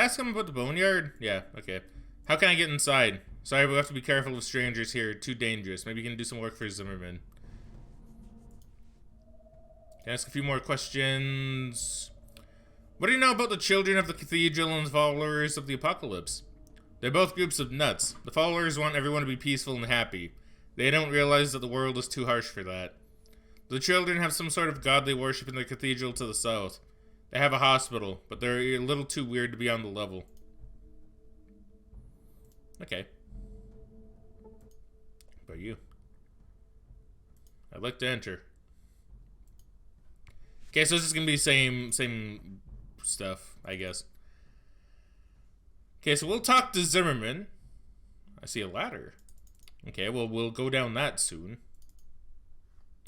ask him about the Boneyard? Yeah, okay. How can I get inside? Sorry, we'll have to be careful of strangers here. Too dangerous. Maybe you can do some work for Zimmerman. Can I ask a few more questions? What do you know about the children of the Cathedral and the followers of the Apocalypse? They're both groups of nuts. The followers want everyone to be peaceful and happy. They don't realize that the world is too harsh for that. The children have some sort of god they worship in the cathedral to the south. They have a hospital, but they're a little too weird to be on the level. Okay. How about you? I'd like to enter. Okay, so this is gonna be same stuff, I guess. Okay, so we'll talk to Zimmerman. I see a ladder. Okay, well, we'll go down that soon.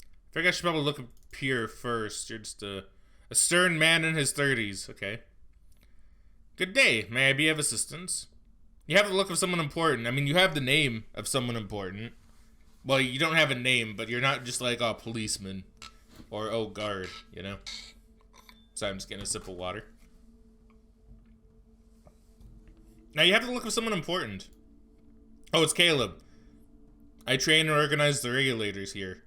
I think I should probably look up here first. You're just a stern man in his 30s. Okay. Good day. May I be of assistance? You have the look of someone important. I mean, you have the name of someone important. Well, you don't have a name, but you're not just like, oh, policeman. Or, oh, guard, you know? So I'm just getting a sip of water. Now, you have the look of someone important. Oh, it's Caleb. I train and organize the regulators here.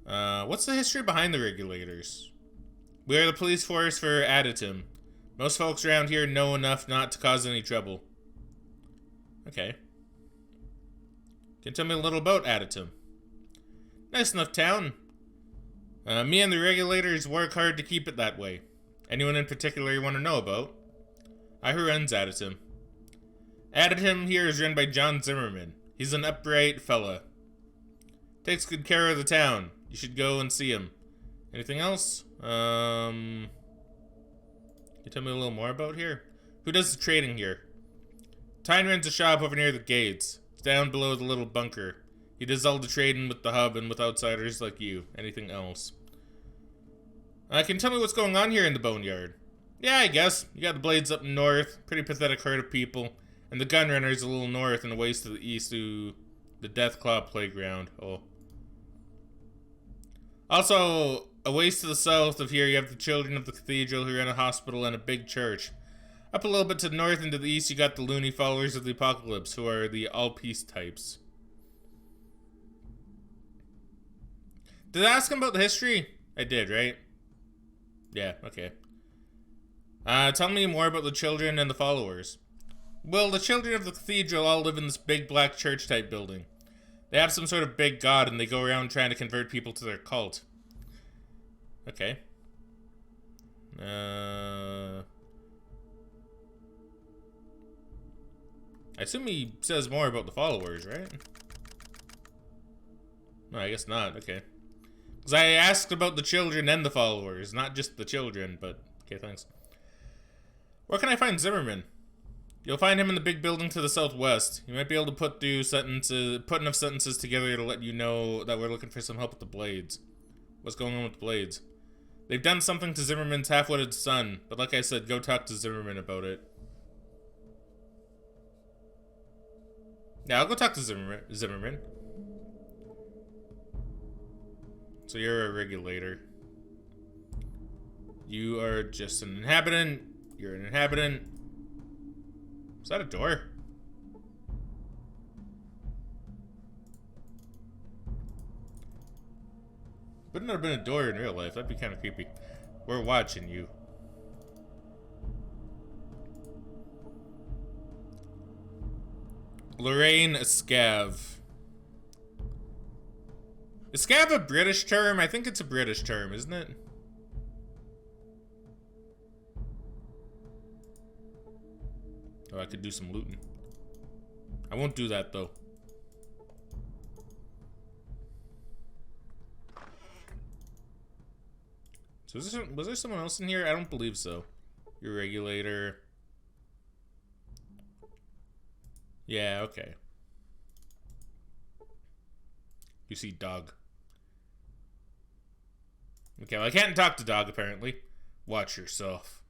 What's the history behind the regulators? We are the police force for Additum. Most folks around here know enough not to cause any trouble. Okay. Can you tell me a little about Additum? Nice enough town. Me and the regulators work hard to keep it that way. Anyone in particular you want to know about? Who runs Additum? Additum here is run by John Zimmerman. He's an upright fella. Takes good care of the town. You should go and see him. Anything else? Can you tell me a little more about here? Who does the trading here? Tyne runs a shop over near the gates. It's down below the little bunker. He does all the trading with the hub and with outsiders like you. Anything else? Can you tell me what's going on here in the Boneyard? Yeah, I guess. You got the Blades up north. Pretty pathetic herd of people. And the Gunrunners a little north and a ways to the east to the Deathclaw Playground. Oh. Also, a ways to the south of here, you have the Children of the Cathedral who run a hospital and a big church. Up a little bit to the north and to the east, you got the loony followers of the Apocalypse, who are the all-peace types. Did I ask him about the history? I did, right? Yeah, okay. Tell me more about the Children and the followers. Well, the Children of the Cathedral all live in this big black church-type building. They have some sort of big god, and they go around trying to convert people to their cult. Okay. I assume he says more about the followers, right? No, I guess not. Okay. Because I asked about the children and the followers, not just the children, but... Okay, thanks. Where can I find Zimmerman? You'll find him in the big building to the southwest. You might be able to put enough sentences together to let you know that we're looking for some help with the Blades. What's going on with the Blades? They've done something to Zimmerman's half-witted son, but like I said, go talk to Zimmerman about it. Yeah, I'll go talk to Zimmerman. So you're a regulator. You are just an inhabitant. You're an inhabitant. Is that a door? Wouldn't have been a door in real life. That'd be kind of creepy. We're watching you. Lorraine Scav. Is scav a British term? I think it's a British term, isn't it? Oh, I could do some looting. I won't do that, though. So was there someone else in here? I don't believe so. Your regulator. Yeah, okay. You see dog. Okay, well, I can't talk to dog, apparently. Watch yourself.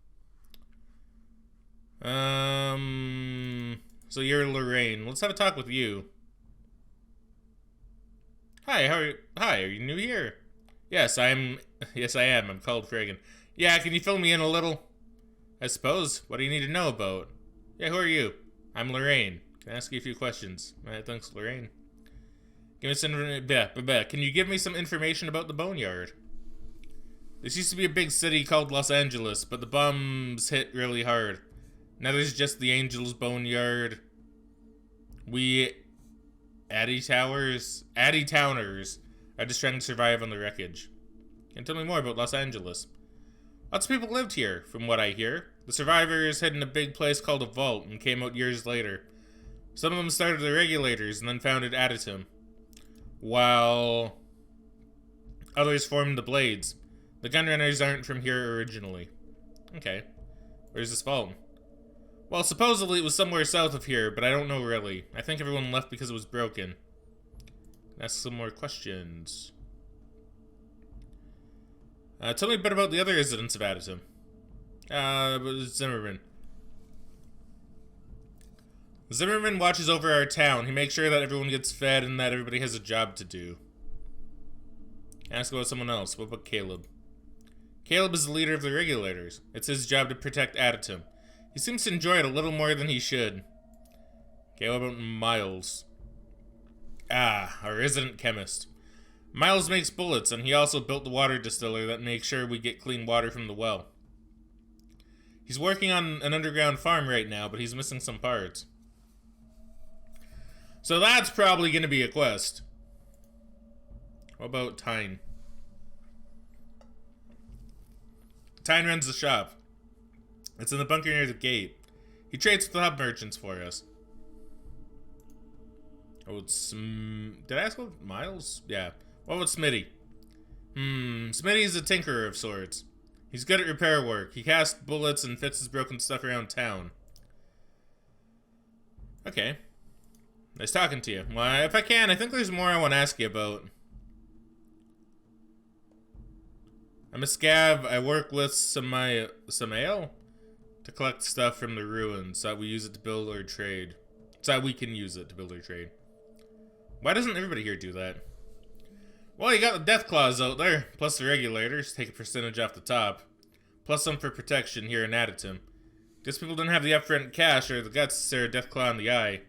So you're Lorraine. Let's have a talk with you. Hi, Hi, are you new here? Yes, I am. I'm called Fraggin. Yeah, can you fill me in a little? I suppose. What do you need to know about? Yeah, who are you? I'm Lorraine. Can I ask you a few questions? Alright, thanks, Lorraine. Give me some... Can you give me some information about the Boneyard? This used to be a big city called Los Angeles, but the bombs hit really hard. Now there's just the Angels Boneyard. We Towners are just trying to survive on the wreckage. Can you tell me more about Los Angeles? Lots of people lived here, from what I hear. The survivors hid in a big place called a vault and came out years later. Some of them started the Regulators and then founded Aditum, while others formed the Blades. The Gunrunners aren't from here originally. Okay. Where's this vault? Well, supposedly it was somewhere south of here, but I don't know really. I think everyone left because it was broken. Ask some more questions. Tell me a bit about the other residents of Aditum. Zimmerman. Zimmerman watches over our town. He makes sure that everyone gets fed and that everybody has a job to do. Ask about someone else. What about Caleb? Caleb is the leader of the Regulators. It's his job to protect Aditum. He seems to enjoy it a little more than he should. Okay, what about Miles? Our resident chemist. Miles makes bullets, and he also built the water distiller that makes sure we get clean water from the well. He's working on an underground farm right now, but he's missing some parts. So that's probably going to be a quest. What about Tyne? Tyne runs the shop. It's in the bunker near the gate. He trades with the hub merchants for us. Oh, it's... did I ask about Miles? Yeah. What about Smitty? Smitty's a tinkerer of sorts. He's good at repair work. He casts bullets and fixes broken stuff around town. Okay. Nice talking to you. Well, if I can, I think there's more I want to ask you about. I'm a scav. I work with Samael to collect stuff from the ruins so that we use it to build our trade. So that we can use it to build our trade. Why doesn't everybody here do that? Well, you got the death claws out there, plus the Regulators, take a percentage off the top, plus some for protection here in Aditum. Just people don't have the upfront cash or the guts to stare a death claw in the eye.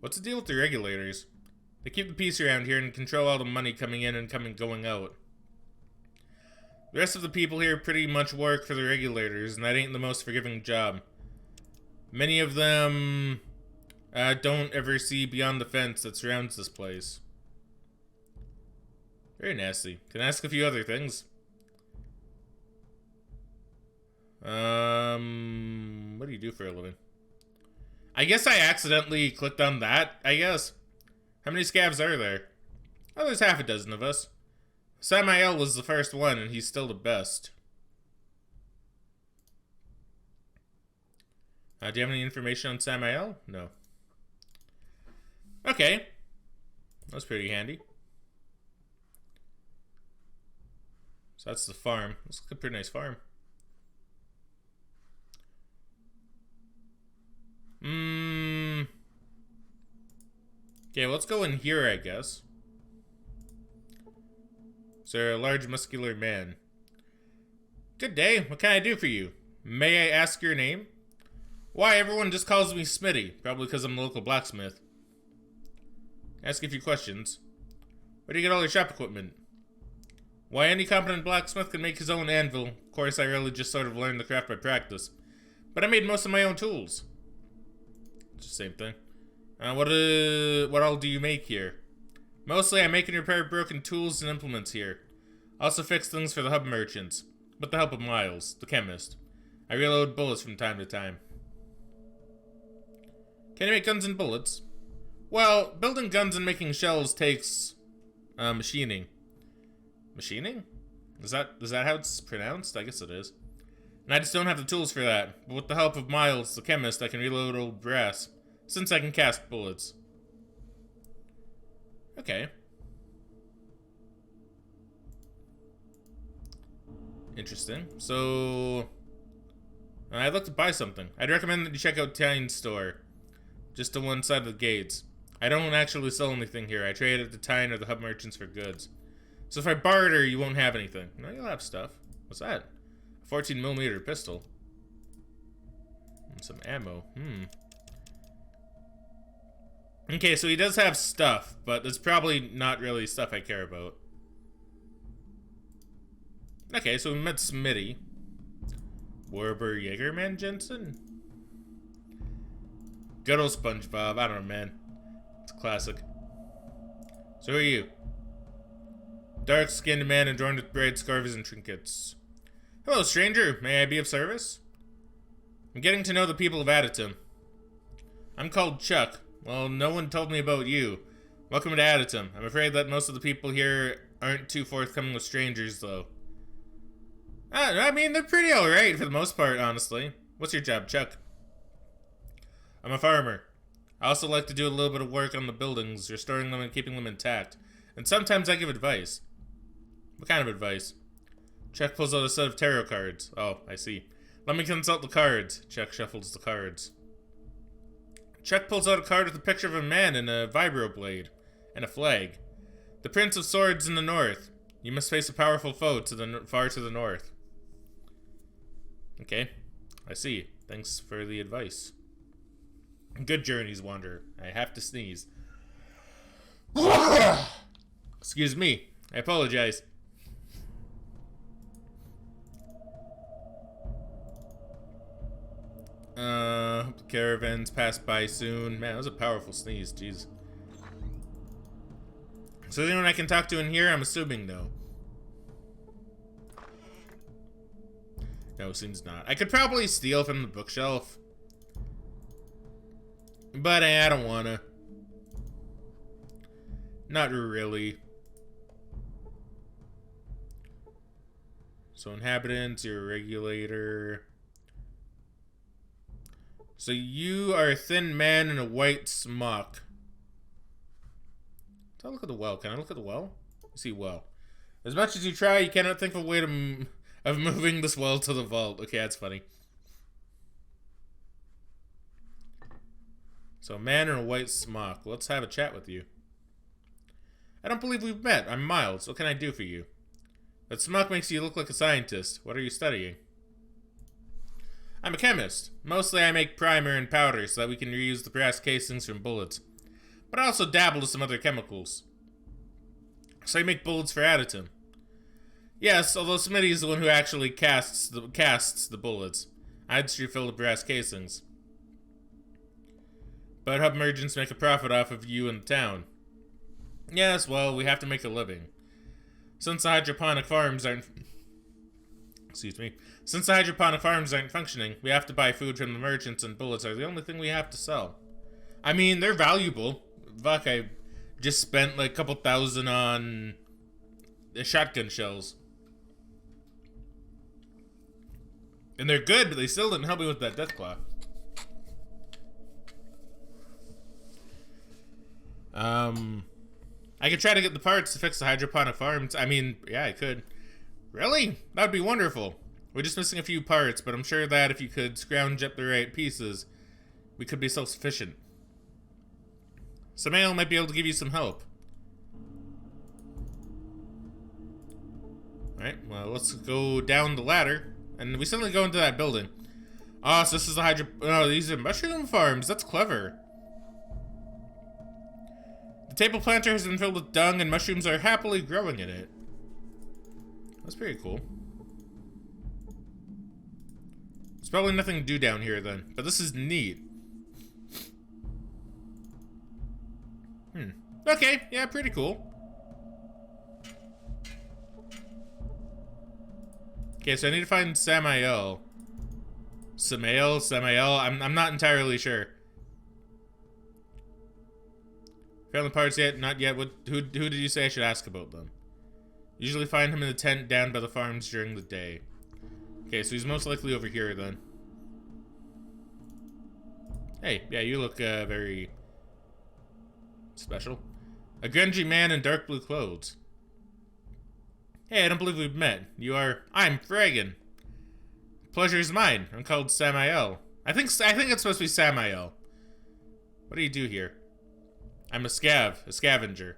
What's the deal with the Regulators? They keep the peace around here and control all the money coming in and going out. The rest of the people here pretty much work for the Regulators, and that ain't the most forgiving job. Many of them don't ever see beyond the fence that surrounds this place. Very nasty. Can I ask a few other things? What do you do for a living? I guess I accidentally clicked on that, I guess. How many scavs are there? Oh, there's half a dozen of us. Samael was the first one, and he's still the best. Do you have any information on Samael? No. Okay. That's pretty handy. So that's the farm. Looks like a pretty nice farm. Okay, let's go in here, I guess. Is there a large muscular man? Good day. What can I do for you? May I ask your name? Why, everyone just calls me Smitty. Probably because I'm the local blacksmith. Ask you a few questions. Where do you get all your shop equipment? Why, any competent blacksmith can make his own anvil. Of course, I really just sort of learned the craft by practice. But I made most of my own tools. It's the same thing. What all do you make here? Mostly, I make and repair broken tools and implements here. Also fix things for the hub merchants. With the help of Miles, the chemist. I reload bullets from time to time. Can you make guns and bullets? Well, building guns and making shells takes machining. Machining? Is that how it's pronounced? I guess it is. And I just don't have the tools for that. But with the help of Miles, the chemist, I can reload old brass. Since I can cast bullets. Okay. Interesting. So... I'd like to buy something. I'd recommend that you check out Tyne's store. Just to one side of the gates. I don't actually sell anything here. I trade at the Tyne or the hub merchants for goods. So if I barter, you won't have anything. No, you'll have stuff. What's that? A 14mm pistol. Some ammo. Okay, so he does have stuff, but it's probably not really stuff I care about. Okay, so we met Smitty. Warber Jaegerman Jensen? Good old SpongeBob. I don't know, man. It's a classic. So who are you? Dark-skinned man adorned with braid scarves and trinkets. Hello, stranger. May I be of service? I'm getting to know the people of Aditum. I'm called Chuck. Well, no one told me about you. Welcome to Aditum. I'm afraid that most of the people here aren't too forthcoming with strangers, though. I mean, they're pretty alright for the most part, honestly. What's your job, Chuck? I'm a farmer. I also like to do a little bit of work on the buildings, restoring them and keeping them intact. And sometimes I give advice. What kind of advice? Chuck pulls out a set of tarot cards. Oh, I see. Let me consult the cards. Chuck shuffles the cards. Chuck pulls out a card with a picture of a man and a vibroblade. And a flag. The Prince of Swords in the north. You must face a powerful foe far to the north. Okay. I see. Thanks for the advice. Good journeys, Wanderer. I have to sneeze. Excuse me. I apologize. Hope the caravans pass by soon. Man, that was a powerful sneeze. Jeez. So anyone I can talk to in here? I'm assuming no. No, seems not. I could probably steal from the bookshelf. But I don't wanna. Not really. So inhabitants, you're a regulator. So you are a thin man in a white smock. Can I look at the well? Can I look at the well? I see well. As much as you try, you cannot think of a way of moving this well to the vault. Okay, that's funny. So a man in a white smock. Let's have a chat with you. I don't believe we've met. I'm Miles. What can I do for you? That smock makes you look like a scientist. What are you studying? I'm a chemist. Mostly I make primer and powder so that we can reuse the brass casings from bullets. But I also dabble with some other chemicals. So I make bullets for Aditum. Yes, although Smitty is the one who actually casts the bullets. I just refill the brass casings. But hub merchants make a profit off of you in the town. Yes, well, we have to make a living. Since the hydroponic farms aren't... Since the hydroponic farms aren't functioning, we have to buy food from the merchants, and bullets are the only thing we have to sell. I mean, they're valuable. Fuck, I just spent like a couple thousand on the shotgun shells. And they're good, but they still didn't help me with that deathclaw. I could try to get the parts to fix the hydroponic farms. I mean, yeah, I could. Really? That would be wonderful. We're just missing a few parts, but I'm sure that if you could scrounge up the right pieces, we could be self-sufficient. Samael might be able to give you some help. Alright, well, let's go down the ladder. And we suddenly go into that building. Oh, so this is the oh, these are mushroom farms. That's clever. The table planter has been filled with dung and mushrooms are happily growing in it. That's pretty cool. There's probably nothing to do down here then, but this is neat. Okay, yeah, pretty cool. Okay, so I need to find Samael. Samael? I'm not entirely sure. Found the parts yet? Not yet. Who did you say I should ask about them? Usually find him in the tent down by the farms during the day. Okay, so he's most likely over here then. Hey, yeah, you look very special. A grungy man in dark blue clothes. Hey, I don't believe we've met. I'm Fraggin. Pleasure is mine. I'm called Samael. I think it's supposed to be Samael. What do you do here? I'm a scavenger.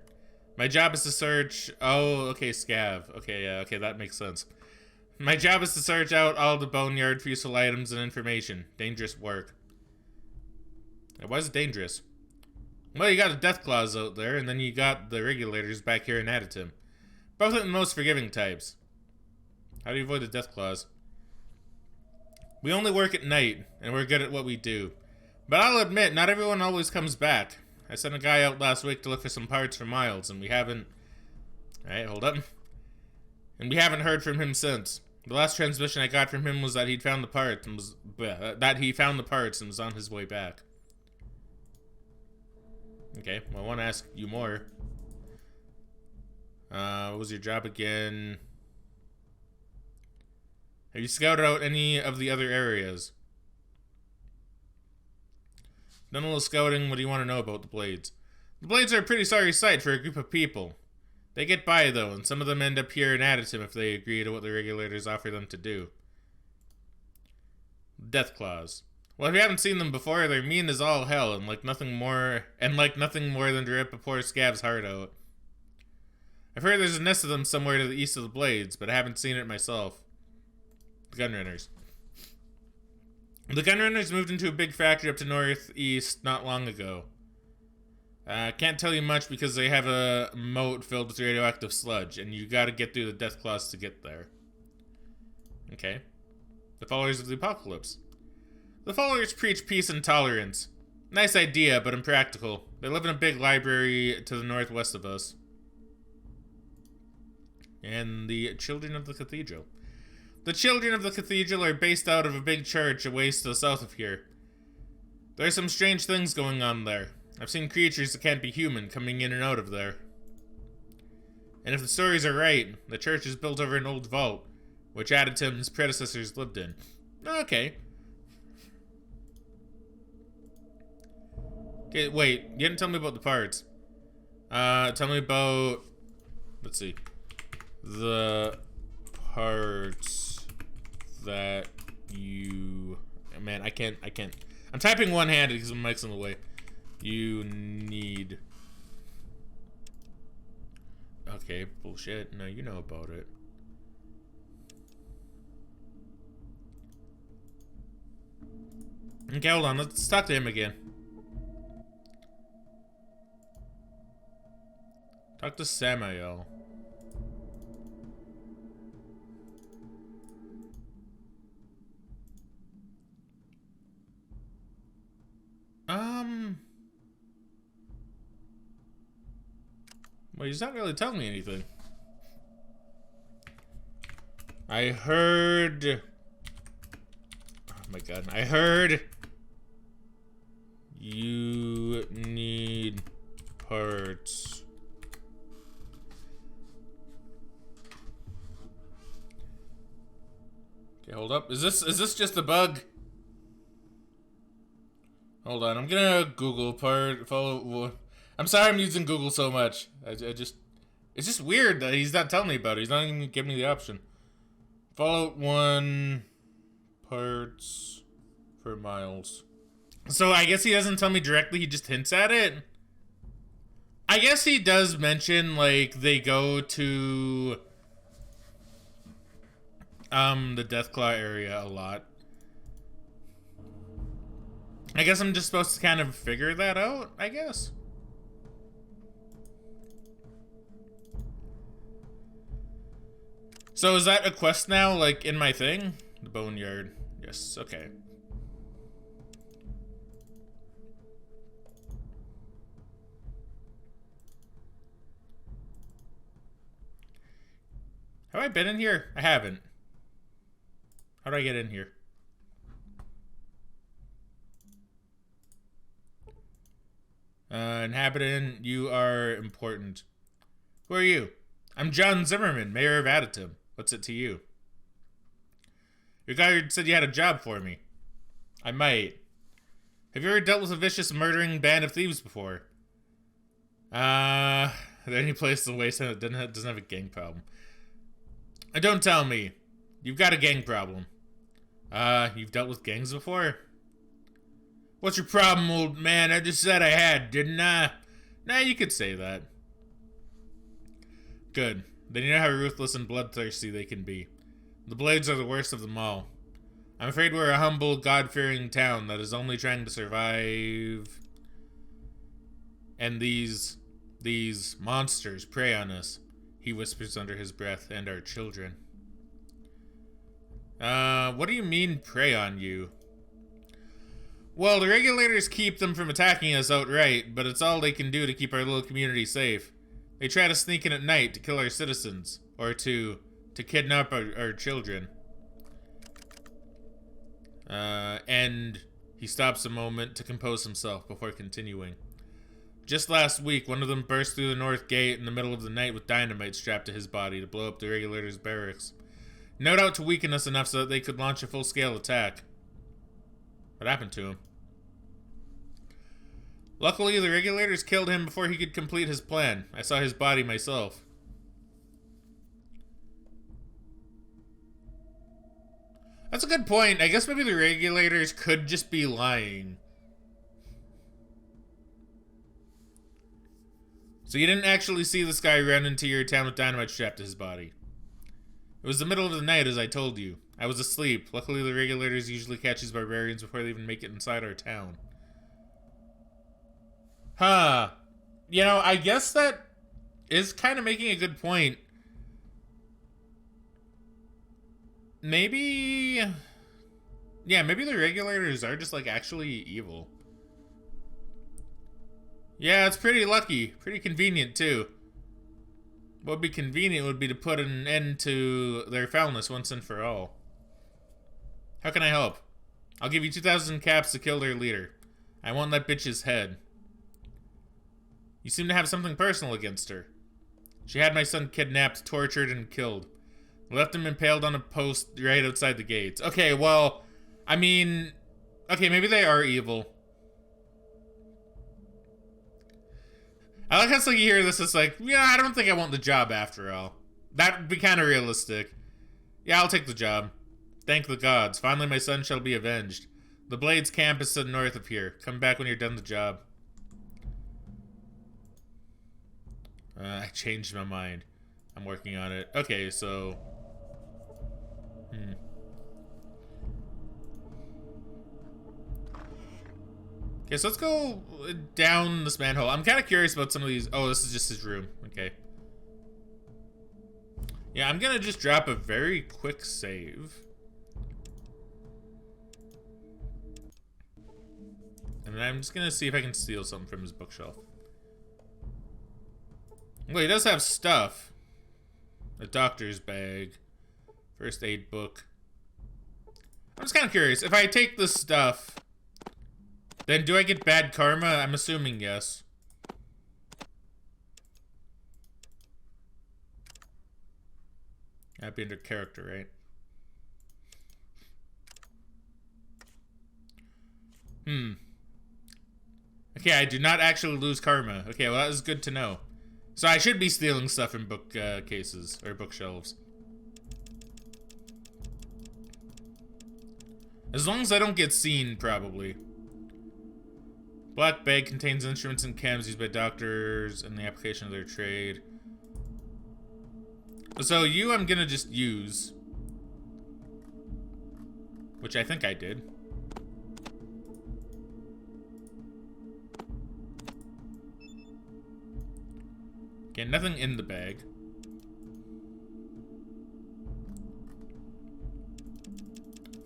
My job is to search... Oh, okay, scav. Okay, okay, that makes sense. My job is to search out all the Boneyard useful items and information. Dangerous work. Why is it dangerous? Well, you got the death claws out there, and then you got the regulators back here in Aditum. Both of the most forgiving types. How do you avoid the death claws? We only work at night, and we're good at what we do. But I'll admit, not everyone always comes back. I sent a guy out last week to look for some parts for Miles, and we haven't... Alright, hold up. And we haven't heard from him since. The last transmission I got from him was that he'd found the parts and was... that he found the parts and was on his way back. Okay, well, I want to ask you more. What was your job again? Have you scouted out any of the other areas? Done a little scouting. What do you want to know about the Blades? The Blades are a pretty sorry sight for a group of people. They get by, though, and some of them end up here in Aditum if they agree to what the regulators offer them to do. Death Claws. Well, if you haven't seen them before, they're mean as all hell and like nothing more than to rip a poor scab's heart out. I've heard there's a nest of them somewhere to the east of the Blades, but I haven't seen it myself. The Gunrunners. The Gunrunners moved into a big factory up to northeast not long ago. Can't tell you much because they have a moat filled with radioactive sludge, and you gotta get through the Death Claws to get there. Okay. The Followers of the Apocalypse. The Followers preach peace and tolerance. Nice idea, but impractical. They live in a big library to the northwest of us. And the Children of the Cathedral. The Children of the Cathedral are based out of a big church a ways to the south of here. There are some strange things going on there. I've seen creatures that can't be human coming in and out of there. And if the stories are right, the church is built over an old vault, which Aditum's predecessors lived in. Okay. Okay, wait, you didn't tell me about the parts. Tell me about... Let's see. The parts that you... Man, I can't. I'm typing one-handed because my mic's in the way. You need... Okay, bullshit. No, you know about it. Okay, hold on. Let's talk to him again. Talk to Samael. Well, he's not really telling me anything. I heard... Oh my god. I heard... You need parts. Okay, hold up. Is this just a bug? Hold on, I'm gonna Google follow. I'm sorry I'm using Google so much. It's just weird that he's not telling me about it. He's not even giving me the option. Fallout 1 parts for Miles. So I guess he doesn't tell me directly, he just hints at it. I guess he does mention, like, they go to the Deathclaw area a lot. I guess I'm just supposed to kind of figure that out, I guess. So is that a quest now, like, in my thing? The Boneyard. Yes, okay. Have I been in here? I haven't. How do I get in here? Inhabitant, you are important. Who are you? I'm John Zimmerman, mayor of Aditum. What's it to you? Your guy said you had a job for me. I might. Have you ever dealt with a vicious murdering band of thieves before? Are there any place in the wasteland that doesn't have a gang problem? Don't tell me. You've got a gang problem. You've dealt with gangs before? What's your problem, old man? I just said I had, didn't I? Nah, you could say that. Good. Then you know how ruthless and bloodthirsty they can be. The Blades are the worst of them all. I'm afraid we're a humble, God-fearing town that is only trying to survive. And these monsters prey on us, he whispers under his breath, and our children. What do you mean prey on you? Well, the regulators keep them from attacking us outright, but it's all they can do to keep our little community safe. They try to sneak in at night to kill our citizens, or to kidnap our children. And he stops a moment to compose himself before continuing. Just last week, one of them burst through the north gate in the middle of the night with dynamite strapped to his body to blow up the regulators' barracks. No doubt to weaken us enough so that they could launch a full-scale attack. What happened to him? Luckily, the regulators killed him before he could complete his plan. I saw his body myself. That's a good point. I guess maybe the regulators could just be lying. So you didn't actually see this guy run into your town with dynamite strapped to his body. It was the middle of the night, as I told you. I was asleep. Luckily, the regulators usually catch these barbarians before they even make it inside our town. Huh. You know, I guess that is kind of making a good point. Maybe... Yeah, maybe the regulators are just, like, actually evil. Yeah, it's pretty lucky. Pretty convenient, too. What would be convenient would be to put an end to their foulness once and for all. How can I help? I'll give you 2,000 caps to kill their leader. I want that bitch's head. You seem to have something personal against her. She had my son kidnapped, tortured, and killed. Left him impaled on a post right outside the gates. Okay, well, I mean... Okay, maybe they are evil. I like how it's like you hear this, it's like, yeah, I don't think I want the job after all. That would be kind of realistic. Yeah, I'll take the job. Thank the gods. Finally, my son shall be avenged. The Blades camp is to the north of here. Come back when you're done the job. I changed my mind. I'm working on it. Okay, so... Okay, so let's go down this manhole. I'm kind of curious about some of these. Oh, this is just his room. Okay. Yeah, I'm gonna just drop a very quick save. And then I'm just gonna see if I can steal something from his bookshelf. Well, he does have stuff. A doctor's bag. First aid book. I'm just kind of curious. If I take this stuff, then do I get bad karma? I'm assuming yes. That'd be under character, right? Okay, I do not actually lose karma. Okay, well that is good to know. So I should be stealing stuff in book cases, or bookshelves. As long as I don't get seen, probably. Black bag contains instruments and chems used by doctors in the application of their trade. So you I'm gonna just use. Which I think I did. Okay, nothing in the bag.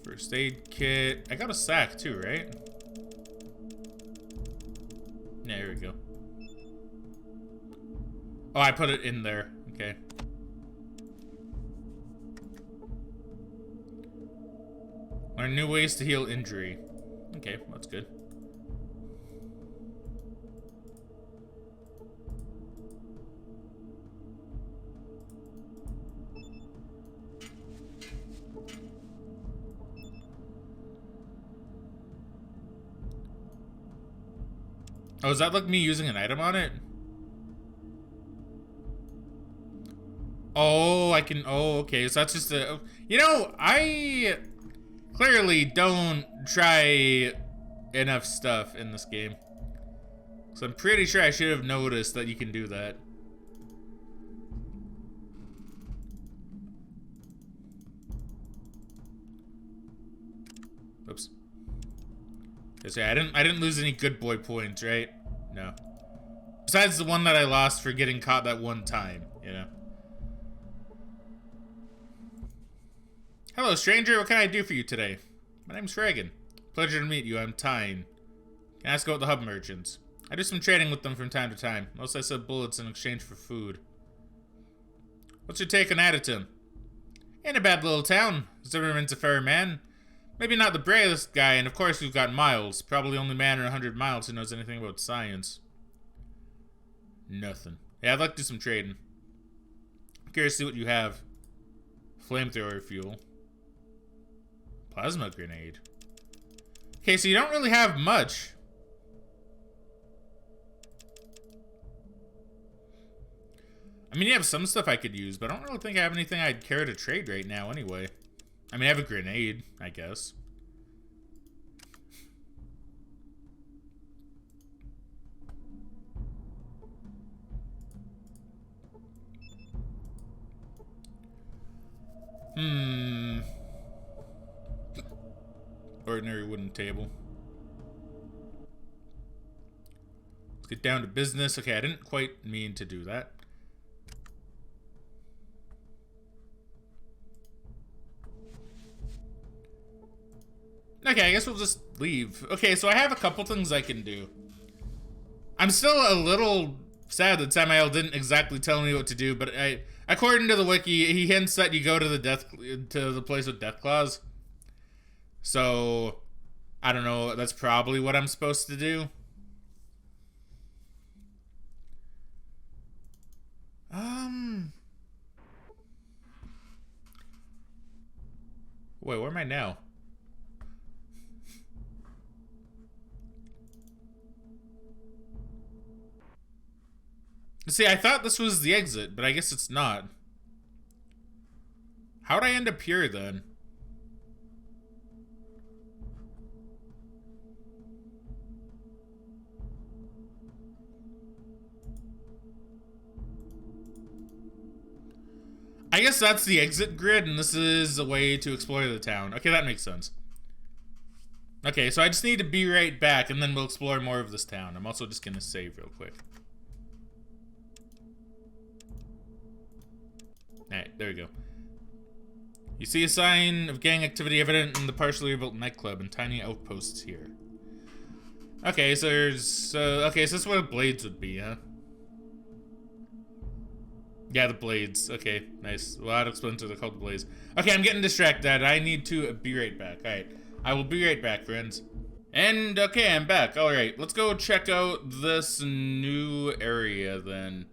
First aid kit. I got a sack too, right? Yeah, here we go. Oh, I put it in there. Okay. Learn new ways to heal injury. Okay, that's good. Oh, is that like me using an item on it? Oh, I can... Oh, okay. So that's just a... You know, I clearly don't try enough stuff in this game. So I'm pretty sure I should have noticed that you can do that. So yeah, I didn't lose any good boy points, right? No. Besides the one that I lost for getting caught that one time, you know. Hello, stranger. What can I do for you today? My name's Fraggin. Pleasure to meet you. I'm Playin. Can I ask about the hub merchants? I do some trading with them from time to time. Mostly I sell bullets in exchange for food. What's your take on Aditum? Ain't a bad little town. Zimmerman's a fair man. Maybe not the bravest guy, and of course we've got Miles. Probably only man in 100 miles who knows anything about science. Nothing. Yeah, I'd like to do some trading. I'm curious to see what you have. Flamethrower fuel. Plasma grenade. Okay, so you don't really have much. I mean, you have some stuff I could use, but I don't really think I have anything I'd care to trade right now anyway. I mean, I have a grenade, I guess. Ordinary wooden table. Let's get down to business. Okay, I didn't quite mean to do that. Okay, I guess we'll just leave. Okay, so I have a couple things I can do. I'm still a little sad that Samael didn't exactly tell me what to do, but according to the wiki, he hints that you go to the place with death claws. So, I don't know, that's probably what I'm supposed to do. Wait, where am I now? See, I thought this was the exit, but I guess it's not. How'd I end up here, then? I guess that's the exit grid, and this is a way to explore the town. Okay, that makes sense. Okay, so I just need to be right back, and then we'll explore more of this town. I'm also just gonna save real quick. Alright, there we go. You see a sign of gang activity evident in the partially rebuilt nightclub and tiny outposts here. Okay, so there's... okay, so this is where the blades would be, huh? Yeah, the blades. Okay, nice. Well, that explains why they're called the blades. Okay, I'm getting distracted. I need to be right back. Alright, I will be right back, friends. And, okay, I'm back. Alright, let's go check out this new area, then.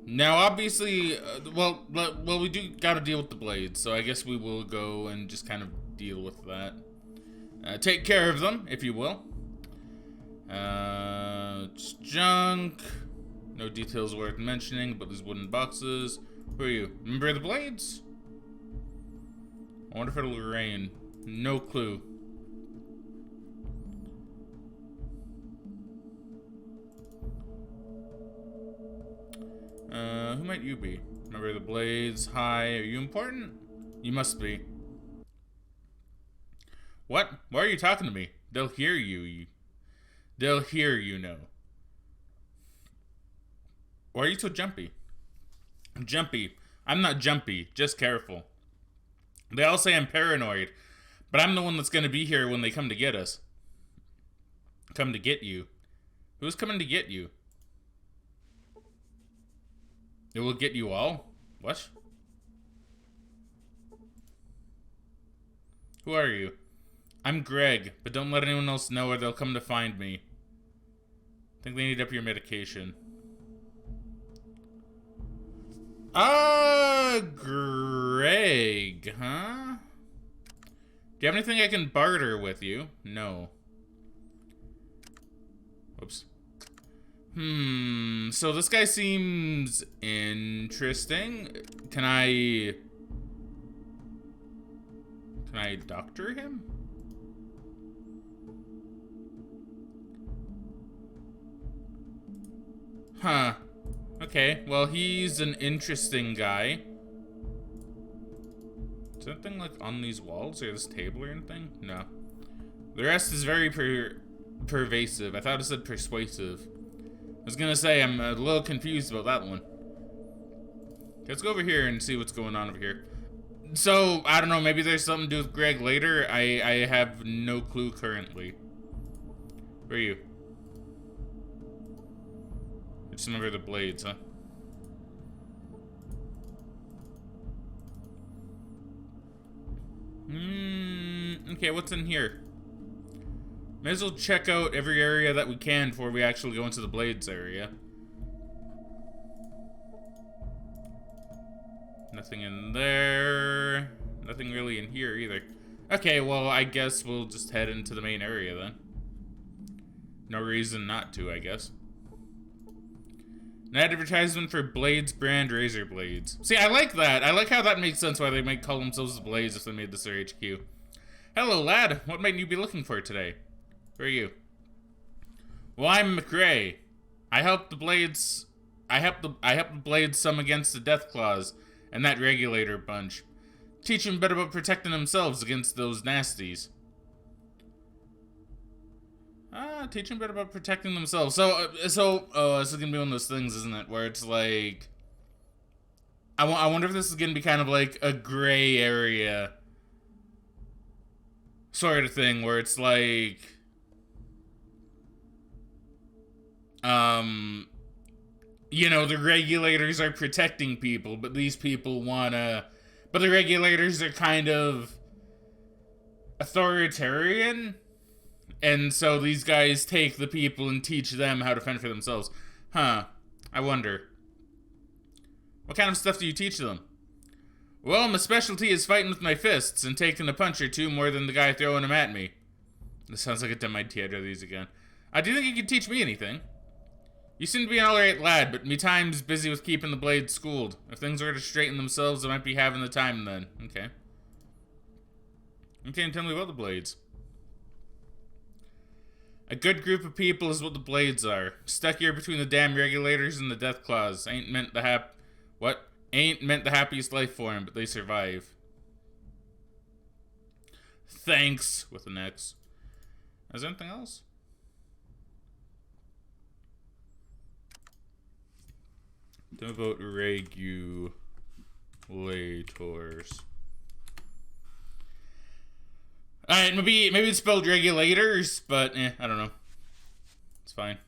Now, obviously, well, we do gotta deal with the blades, so I guess we will go and just kind of deal with that. Take care of them, if you will. It's junk. No details worth mentioning, but there's wooden boxes. Who are you? Remember the blades? I wonder if it'll rain. No clue. Who might you be? Remember the blades? Hi, are you important? You must be. What? Why are you talking to me? They'll hear you. They'll hear you know. Why are you so jumpy? I'm jumpy. I'm not jumpy. Just careful. They all say I'm paranoid, but I'm the one that's gonna be here when they come to get us. Come to get you. Who's coming to get you? It will get you all? What? Who are you? I'm Greg, but don't let anyone else know or they'll come to find me. I think they need up your medication. Greg, huh? Do you have anything I can barter with you? No. Whoops. So this guy seems interesting. Can I doctor him? Huh. Okay, well, he's an interesting guy. Is there anything, like, on these walls or this table or anything? No. The rest is very pervasive. I thought it said persuasive. I was gonna say, I'm a little confused about that one. Let's go over here and see what's going on over here. So, I don't know, maybe there's something to do with Greg later. I have no clue currently. Where are you? Just remember the blades, huh? Okay, what's in here? May as well check out every area that we can before we actually go into the blades area. Nothing in there. Nothing really in here either. Okay, well, I guess we'll just head into the main area then. No reason not to, I guess. An advertisement for Blades brand razor blades. See, I like that. I like how that makes sense why they might call themselves Blades if they made this their HQ. Hello, lad. What might you be looking for today? Who are you? Well, I'm McRae. I help the Blades. I help the Blades some against the Death Claws and that regulator bunch. Teach them better about protecting themselves against those nasties. Teach them better about protecting themselves. So this is gonna be one of those things, isn't it? Where it's like, I wonder if this is gonna be kind of like a gray area sort of thing, where it's like, you know, the regulators are protecting people, but these people but the regulators are kind of authoritarian. And so these guys take the people and teach them how to fend for themselves. Huh. I wonder. What kind of stuff do you teach them? Well, my specialty is fighting with my fists and taking a punch or two more than the guy throwing them at me. This sounds like a dumb idea. I'd rather use again. Do you think you could teach me anything? You seem to be an alright lad, but me time's busy with keeping the Blades schooled. If things were to straighten themselves, I might be having the time then. Okay. Okay, tell me about the Blades. A good group of people is what the Blades are. Stuck here between the damn regulators and the Death Claws. Ain't meant the happiest life for them, but they survive. Thanks, with an X. Is there anything else? Tell me about regulators. Alright, maybe it's spelled regulators, but I don't know. It's fine.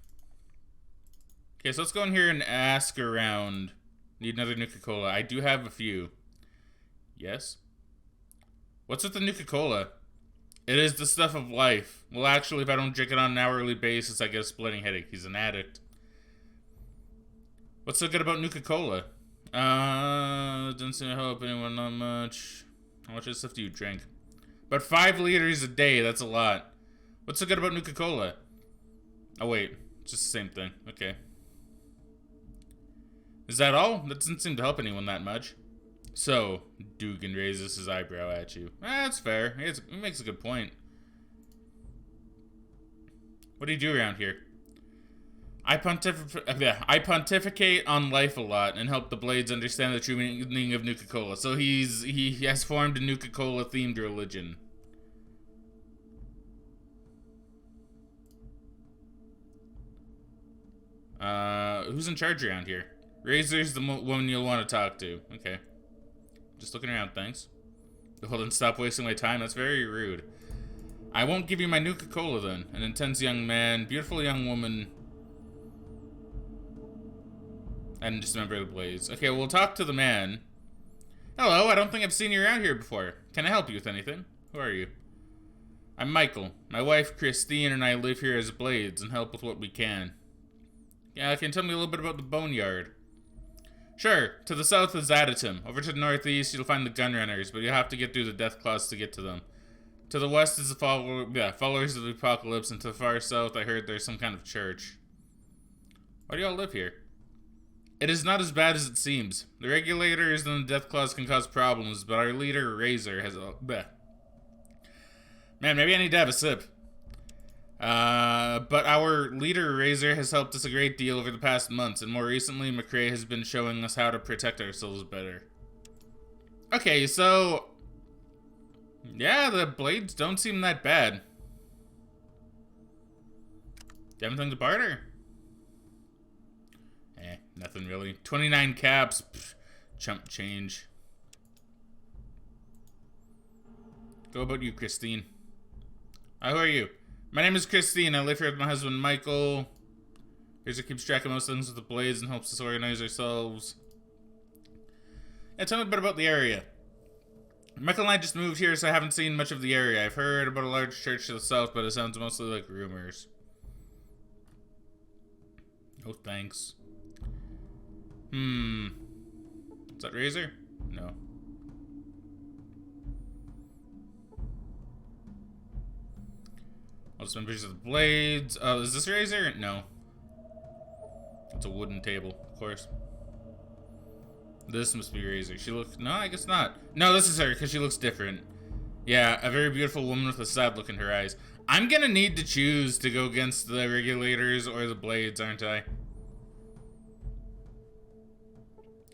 Okay, so let's go in here and ask around. Need another Nuka-Cola. I do have a few. Yes? What's with the Nuka-Cola? It is the stuff of life. Well, actually, if I don't drink it on an hourly basis, I get a splitting headache. He's an addict. What's so good about Nuka-Cola? Doesn't seem to help anyone that much. How much of this stuff do you drink? But 5 liters a day, that's a lot. What's so good about Nuka-Cola? Oh, wait. It's just the same thing. Okay. Is that all? That doesn't seem to help anyone that much. So, Dugan raises his eyebrow at you. That's fair. He makes a good point. What do you do around here? I pontificate on life a lot and help the Blades understand the true meaning of Nuka-Cola. So he has formed a Nuka-Cola themed religion. Who's in charge around here? Razor's the woman you'll want to talk to. Okay. Just looking around, thanks. Well, then stop wasting my time. That's very rude. I won't give you my Nuka-Cola then. An intense young man, beautiful young woman, and just a member of the Blades. Okay, we'll talk to the man. Hello, I don't think I've seen you around here before. Can I help you with anything? Who are you? I'm Michael. My wife, Christine, and I live here as Blades and help with what we can. Yeah, can you tell me a little bit about the Boneyard? Sure. To the south is Aditum. Over to the northeast, you'll find the Gunrunners, but you'll have to get through the Death Claws to get to them. To the west is the followers of the Apocalypse, and to the far south, I heard there's some kind of church. Why do y'all live here? It is not as bad as it seems. The regulators and the Death Claws can cause problems, but our leader, Razor, has a... Man, maybe I need to have a sip. But our leader, Razor, has helped us a great deal over the past months, and more recently, McRae has been showing us how to protect ourselves better. Okay, so... yeah, the Blades don't seem that bad. Do you have anything to barter? Nothing really. 29 caps. Pff, chump change. Go about you, Christine. Who are you? My name is Christine. I live here with my husband, Michael. Here's who keeps track of most things with the blades and helps us organize ourselves. Yeah, tell me a bit about the area. Michael and I just moved here, so I haven't seen much of the area. I've heard about a large church to the south, but it sounds mostly like rumors. No thanks. Is that Razor? No. I'll just pictures of the blades. Oh, is this Razor? No. It's a wooden table, of course. This must be Razor. She looks... No, I guess not. No, this is her, because she looks different. Yeah, a very beautiful woman with a sad look in her eyes. I'm gonna need to choose to go against the regulators or the blades, aren't I?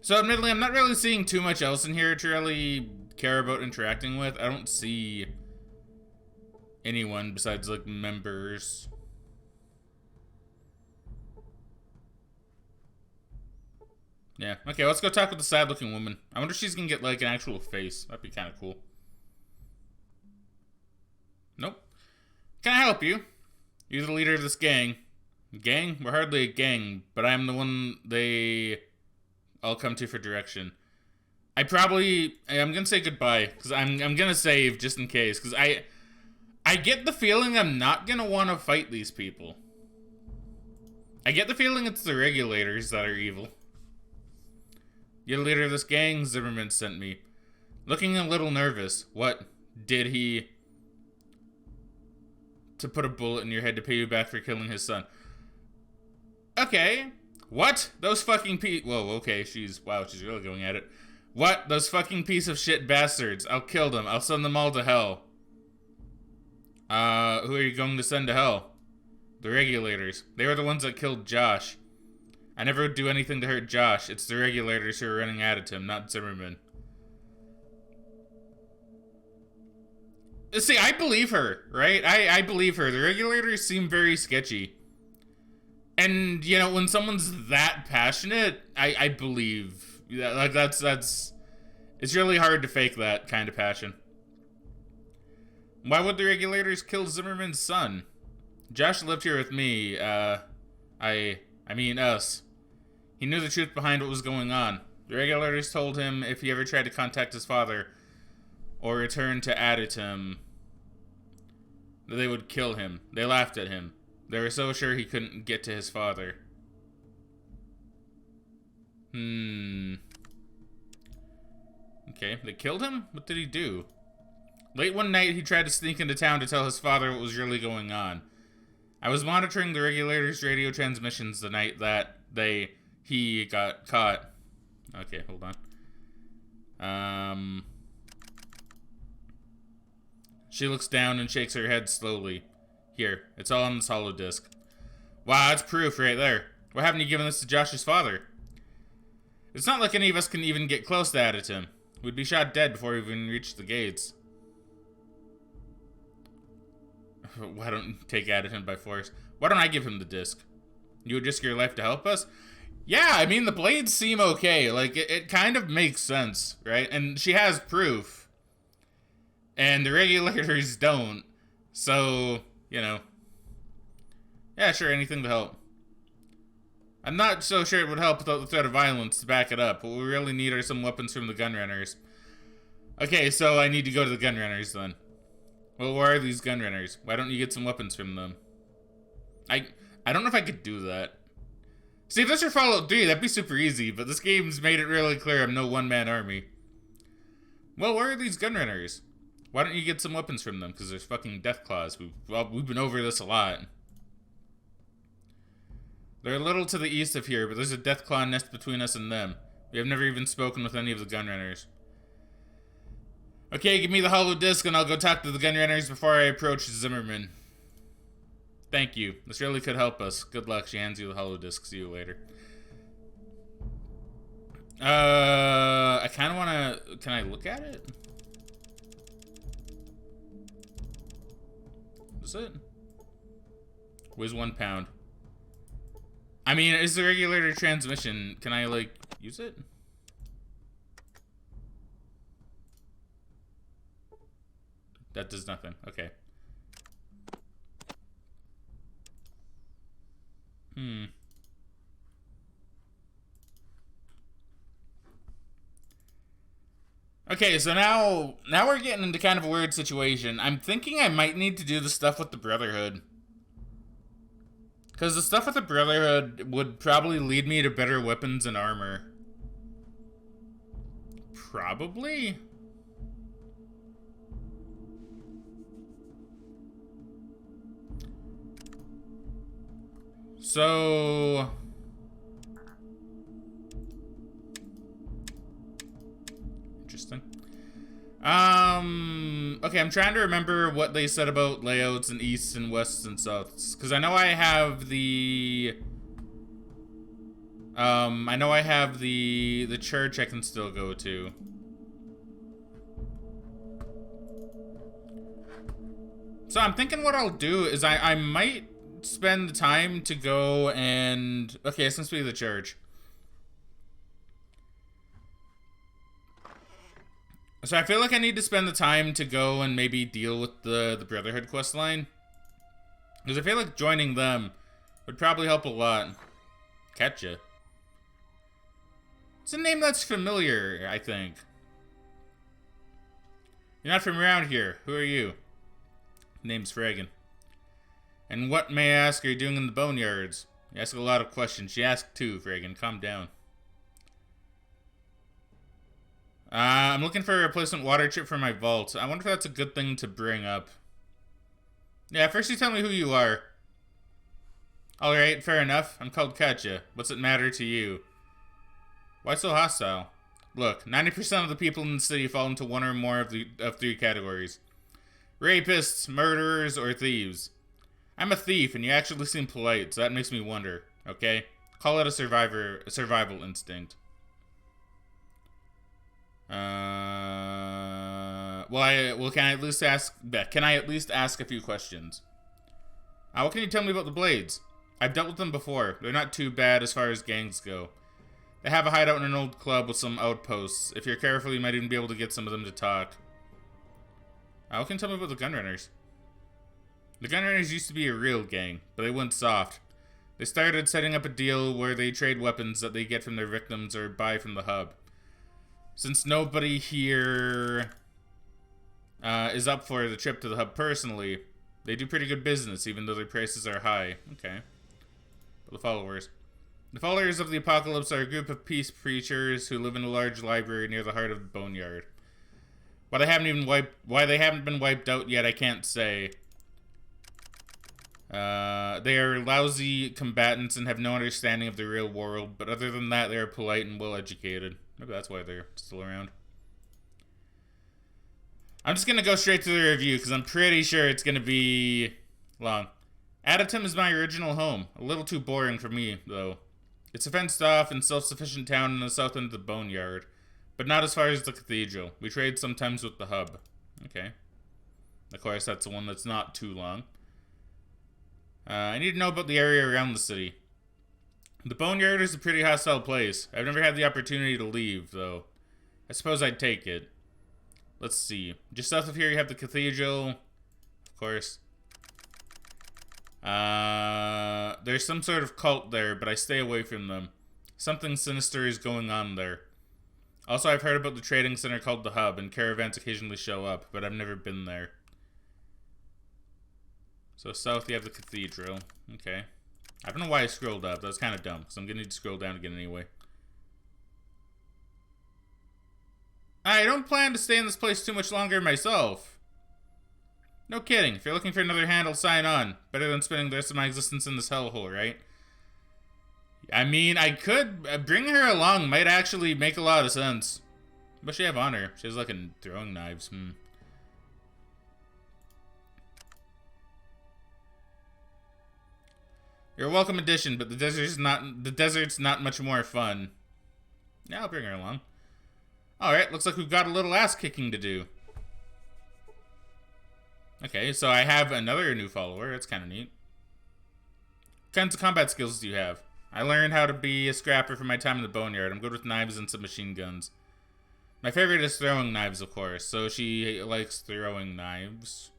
So, admittedly, I'm not really seeing too much else in here to really care about interacting with. I don't see anyone besides, like, members. Yeah, okay, let's go talk with the sad-looking woman. I wonder if she's gonna get, like, an actual face. That'd be kind of cool. Nope. Can I help you? You're the leader of this gang. Gang? We're hardly a gang, but I'm the one they all come to for direction. I'm gonna say goodbye, because I'm gonna save just in case, because I get the feeling I'm not gonna want to fight these people. I get the feeling it's the regulators that are evil. You're the leader of this gang, Zimmerman sent me. Looking a little nervous. What? Did he... to put a bullet in your head to pay you back for killing his son? Okay. What? Those fucking Whoa, okay, wow, she's really going at it. What? Those fucking piece of shit bastards. I'll kill them. I'll send them all to hell. Who are you going to send to hell? The regulators. They were the ones that killed Josh. I never would do anything to hurt Josh. It's the regulators who are running at him, not Zimmerman. See, I believe her, right? I believe her. The regulators seem very sketchy. And, you know, when someone's that passionate, I believe. Like, that's... It's really hard to fake that kind of passion. Why would the regulators kill Zimmerman's son? Josh lived here with me, I mean us. He knew the truth behind what was going on. The regulators told him if he ever tried to contact his father or return to Aditum, that they would kill him. They laughed at him. They were so sure he couldn't get to his father. Okay, they killed him? What did he do? Late one night, he tried to sneak into town to tell his father what was really going on. I was monitoring the regulators' radio transmissions the night that he got caught. Okay, hold on. She looks down and shakes her head slowly. Here, it's all on this hollow disk. Wow, that's proof right there. Why haven't you given this to Josh's father? It's not like any of us can even get close to Aditum. We'd be shot dead before we even reached the gates. Why don't you take Aditum by force? Why don't I give him the disc? You would risk your life to help us? Yeah, I mean, the blades seem okay. Like, it kind of makes sense, right? And she has proof. And the regulators don't. So, you know. Yeah, sure, anything to help. I'm not so sure it would help without the threat of violence to back it up. What we really need are some weapons from the gunrunners. Okay, so I need to go to the gunrunners then. Well, where are these gunrunners? Why don't you get some weapons from them? I don't know if I could do that. See, if this were Fallout 3, that'd be super easy, but this game's made it really clear I'm no one-man army. Well, where are these gunrunners? Why don't you get some weapons from them? Because there's fucking Deathclaws. We've been over this a lot. They're a little to the east of here, but there's a Deathclaw nest between us and them. We have never even spoken with any of the gunrunners. Okay, give me the hollow disc and I'll go talk to the gunrunners before I approach Zimmerman. Thank you. This really could help us. Good luck. She hands you the hollow disc. See you later. I kind of want to... Can I look at it? Is it? Weighs 1 pound. I mean, is the regulator transmission? Can I, like, use it? That does nothing. Okay. Okay, so now we're getting into kind of a weird situation. I'm thinking I might need to do the stuff with the Brotherhood. Because the stuff with the Brotherhood would probably lead me to better weapons and armor. Probably? So... interesting. Okay, I'm trying to remember what they said about layouts in easts and wests and souths. Because I know I have the... the church I can still go to. So I'm thinking what I'll do is I might spend the time to go and... okay, since we have the church. So I feel like I need to spend the time to go and maybe deal with the Brotherhood quest line. Because I feel like joining them would probably help a lot. Catcha. It's a name that's familiar, I think. You're not from around here. Who are you? Name's Fraggin. And what, may I ask, are you doing in the Boneyards? You ask a lot of questions. You ask too, Fraggin. Calm down. I'm looking for a replacement water chip for my vault. I wonder if that's a good thing to bring up. Yeah, first you tell me who you are. Alright, fair enough. I'm called Katja. What's it matter to you? Why so hostile? Look, 90% of the people in the city fall into one or more of three categories. Rapists, murderers, or thieves. I'm a thief, and you actually seem polite, so that makes me wonder, okay? Call it a survival instinct. Can I at least ask a few questions? What can you tell me about the Blades? I've dealt with them before. They're not too bad as far as gangs go. They have a hideout in an old club with some outposts. If you're careful, you might even be able to get some of them to talk. What can you tell me about the Gunrunners? The Gunrunners used to be a real gang, but they went soft. They started setting up a deal where they trade weapons that they get from their victims or buy from the hub. Since nobody here is up for the trip to the hub personally, they do pretty good business, even though their prices are high. Okay. But the followers. The followers of the apocalypse are a group of peace preachers who live in a large library near the heart of the Boneyard. Why they haven't been wiped out yet, I can't say. They are lousy combatants and have no understanding of the real world, but other than that, they are polite and well educated. Maybe that's why they're still around. I'm just gonna go straight to the review, because I'm pretty sure it's gonna be long. Adytum is my original home. A little too boring for me, though. It's a fenced-off and self-sufficient town in the south end of the Boneyard, but not as far as the Cathedral. We trade sometimes with the hub. Okay. Of course, that's the one that's not too long. I need to know about the area around the city. The Boneyard is a pretty hostile place. I've never had the opportunity to leave, though. I suppose I'd take it. Let's see. Just south of here you have the Cathedral. Of course. There's some sort of cult there, but I stay away from them. Something sinister is going on there. Also, I've heard about the trading center called the Hub, and caravans occasionally show up, but I've never been there. So south you have the Cathedral. Okay. I don't know why I scrolled up. That was kind of dumb, because I'm going to need to scroll down again anyway. I don't plan to stay in this place too much longer myself. No kidding. If you're looking for another handle, sign on. Better than spending the rest of my existence in this hellhole, right? I mean, I could bring her along. Might actually make a lot of sense. What she have on her? She has like throwing knives. You're a welcome addition, but the desert's not much more fun. Yeah, I'll bring her along. Alright, looks like we've got a little ass kicking to do. Okay, so I have another new follower. That's kind of neat. What kinds of combat skills do you have? I learned how to be a scrapper from my time in the Boneyard. I'm good with knives and submachine guns. My favorite is throwing knives, of course. So she likes throwing knives.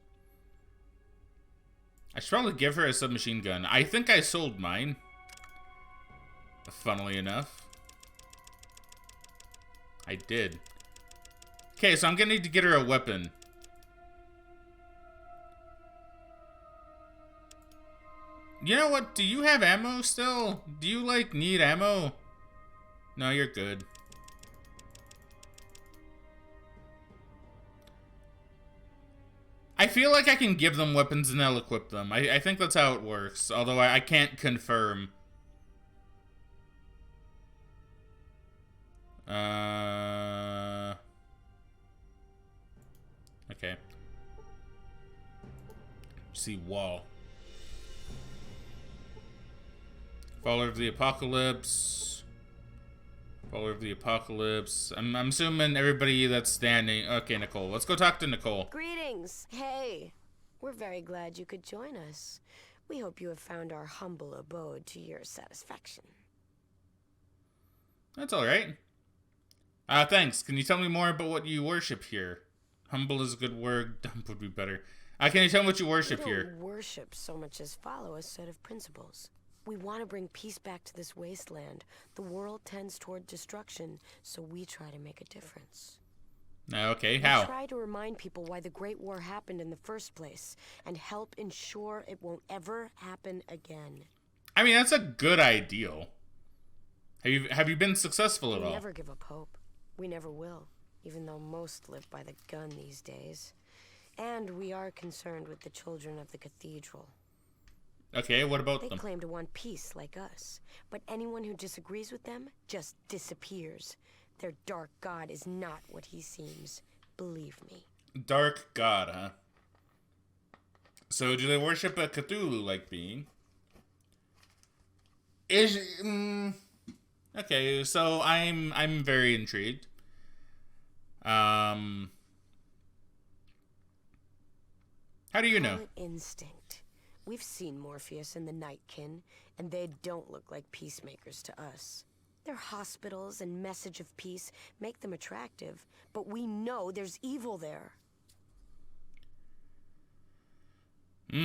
I should probably give her a submachine gun. I think I sold mine. Funnily enough. I did. Okay, so I'm gonna need to get her a weapon. You know what? Do you have ammo still? Do you, like, need ammo? No, you're good. I feel like I can give them weapons and they'll equip them. I think that's how it works. Although I can't confirm. Okay. See wall. Follower of the Apocalypse. Follower of the Apocalypse. I'm assuming everybody that's standing. Okay, Nicole. Let's go talk to Nicole. Greetings. Hey. We're very glad you could join us. We hope you have found our humble abode to your satisfaction. That's alright. Thanks. Can you tell me more about what you worship here? Humble is a good word. Dumb would be better. Can you tell me what you worship here? We don't worship so much as follow a set of principles. We want to bring peace back to this wasteland. The world tends toward destruction, so we try to make a difference. Okay, how? We try to remind people why the Great War happened in the first place, and help ensure it won't ever happen again. I mean, that's a good ideal. Have you been successful at all? We never give up hope. We never will, even though most live by the gun these days. And we are concerned with the children of the Cathedral. Okay, what about them? They claim to want peace like us, but anyone who disagrees with them just disappears. Their dark god is not what he seems. Believe me. Dark god, huh? So do they worship a Cthulhu-like being? Okay, so I'm very intrigued. How do you know? Instinct. We've seen Morpheus and the Nightkin, and they don't look like peacemakers to us. Their hospitals and message of peace make them attractive, but we know there's evil there. Do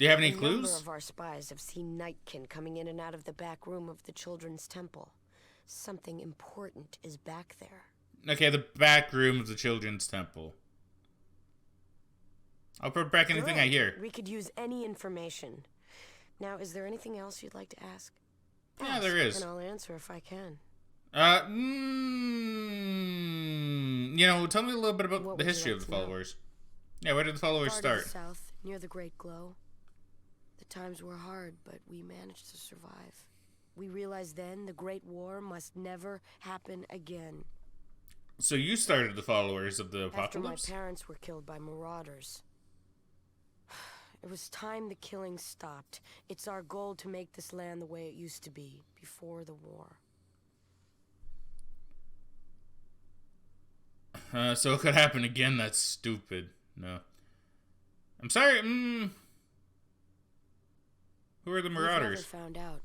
you have any A clues? number of our spies have seen Nightkin coming in and out of the back room of the Children's Temple. Something important is back there. Okay, the back room of the Children's Temple. I'll put back anything Good. I hear. We could use any information. Now, is there anything else you'd like to ask? Yeah, there is. And I'll answer if I can. You know, tell me a little bit about What the would you history like of the to know? followers. Yeah, where did the followers Far to start? the south, near the Great Glow. The times were hard, but we managed to survive. We realized then the Great War must never happen again. So you started the followers of the Apocalypse? After my parents were killed by marauders. It was time the killing stopped. It's our goal to make this land the way it used to be, before the war. So it could happen again? That's stupid. No. I'm sorry, Who are the Marauders? We've never found out.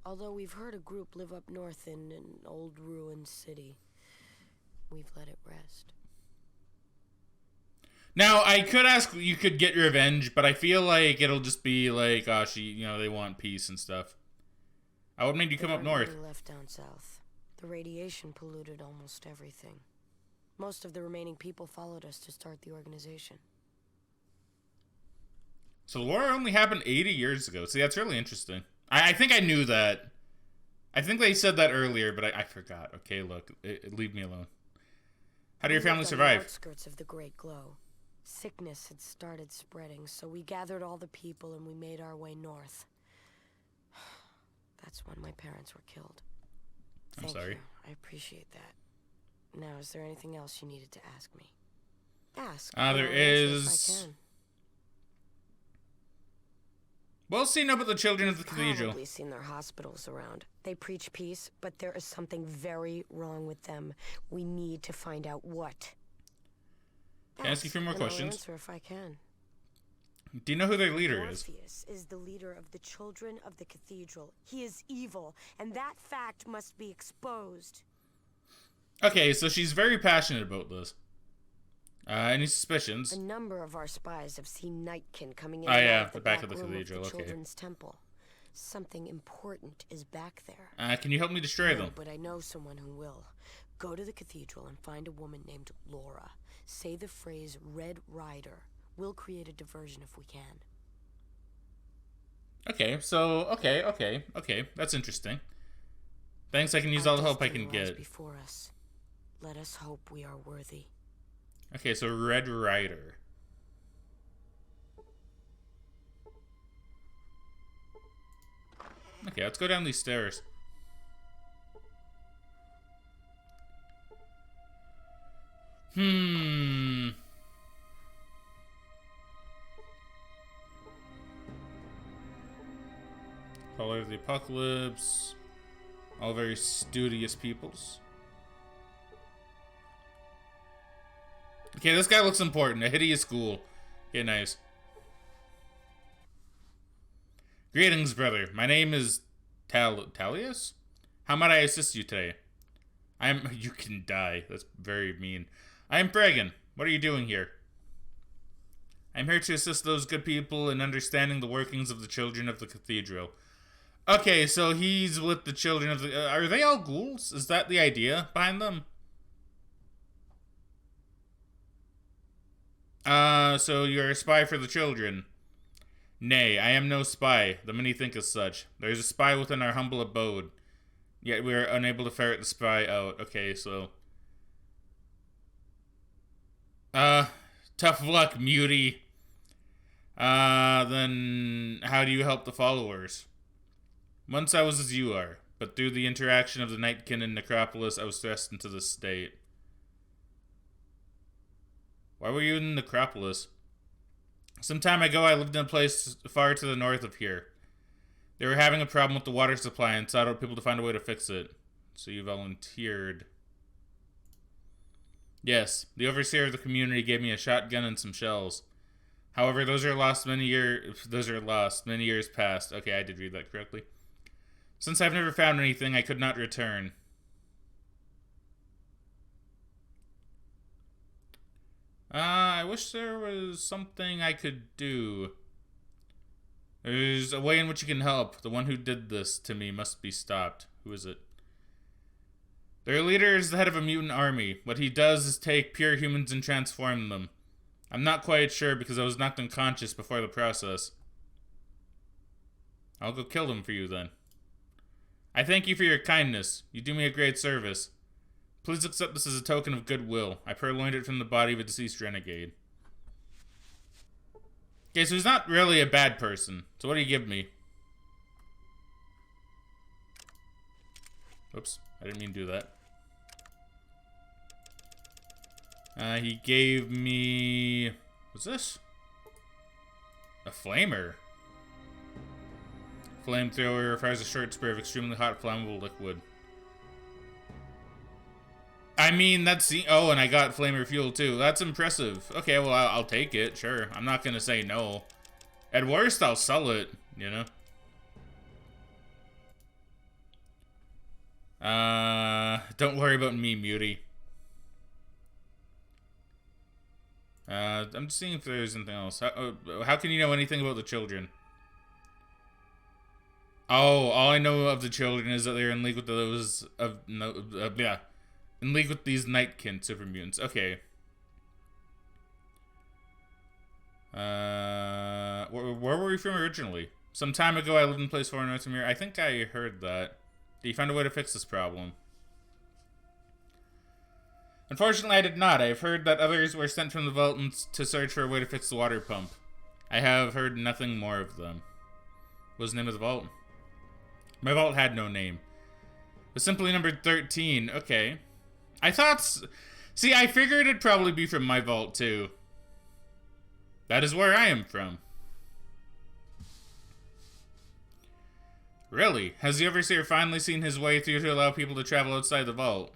Although we've heard a group live up north in an old ruined city. We've let it rest. Now, I could ask, you could get revenge, but I feel like it'll just be like, oh, they want peace and stuff. I would make you come up north. We left down south. The radiation polluted almost everything. Most of the remaining people followed us to start the organization. So the war only happened 80 years ago. See, that's really interesting. I think I knew that. I think they said that earlier, but I forgot. Okay, look, leave me alone. How did your family survive? On the outskirts of the Great Glow. Sickness had started spreading, so we gathered all the people and we made our way north. That's when my parents were killed. I'm sorry. You. I appreciate that. Now, is there anything else you needed to ask me? Ask. There is. If I can. Well, seen up at the Children of the Cathedral. Probably seen their hospitals around. They preach peace, but there is something very wrong with them. We need to find out what. Can I ask you a few more questions? I'll answer if I can. Do you know who their leader is? Morpheus is the leader of the children of the Cathedral. He is evil, and that fact must be exposed. Okay, so she's very passionate about this. Any suspicions? A number of our spies have seen Nightkin coming in Oh, and yeah, out of the back of the room cathedral, the okay. Children's Temple. Something important is back there. Can you help me destroy No, them? but I know someone who will. Go to the cathedral and find a woman named Laura. Say the phrase Red Rider. We'll create a diversion if we can. Okay, so, okay. That's interesting. Thanks, I can use all the help I can Destiny lies get. before us. Let us hope we are worthy. Okay, so Red Rider. Okay, let's go down these stairs. Caller of the Apocalypse. All very studious peoples. Okay, this guy looks important. A hideous ghoul. Okay, nice. Greetings, brother. My name is Talius? How might I assist you today? You can die. That's very mean. I am Fraggin. What are you doing here? I'm here to assist those good people in understanding the workings of the children of the Cathedral. Okay, so he's with the children of the... are they all ghouls? Is that the idea behind them? So you're a spy for the children. Nay, I am no spy, the many think as such. There is a spy within our humble abode. Yet we are unable to ferret the spy out. Okay, so... tough luck, mutie. Then how do you help the followers? Once I was as you are, but through the interaction of the Nightkin and Necropolis, I was thrust into this state. Why were you in Necropolis? Some time ago, I lived in a place far to the north of here. They were having a problem with the water supply and sought out people to find a way to fix it. So you volunteered. Yes, the overseer of the community gave me a shotgun and some shells. However, those are lost. Many years past. Okay, I did read that correctly. Since I've never found anything, I could not return. I wish there was something I could do. There's a way in which you can help. The one who did this to me must be stopped. Who is it? Their leader is the head of a mutant army. What he does is take pure humans and transform them. I'm not quite sure because I was knocked unconscious before the process. I'll go kill them for you then. I thank you for your kindness. You do me a great service. Please accept this as a token of goodwill. I purloined it from the body of a deceased renegade. Okay, so he's not really a bad person. So what do you give me? Oops, I didn't mean to do that. He gave me... What's this? A flamer. Flamethrower fires a short spray of extremely hot flammable liquid. I mean, that's the... Oh, and I got flamer fuel too. That's impressive. Okay, well, I'll take it, sure. I'm not gonna say no. At worst, I'll sell it, you know? Don't worry about me, mutie. I'm just seeing if there's anything else. How can you know anything about the children? Oh, all I know of the children is that they're in league with those of in league with these Nightkin super mutants. Okay. Where were we from originally? Some time ago, I lived in a place far north from here. I think I heard that. Did you find a way to fix this problem? Unfortunately, I did not. I have heard that others were sent from the vault to search for a way to fix the water pump. I have heard nothing more of them. What was the name of the vault? My vault had no name. It was simply numbered 13. Okay. I thought... See, I figured it'd probably be from my vault, too. That is where I am from. Really? Has the Overseer finally seen his way through to allow people to travel outside the vault?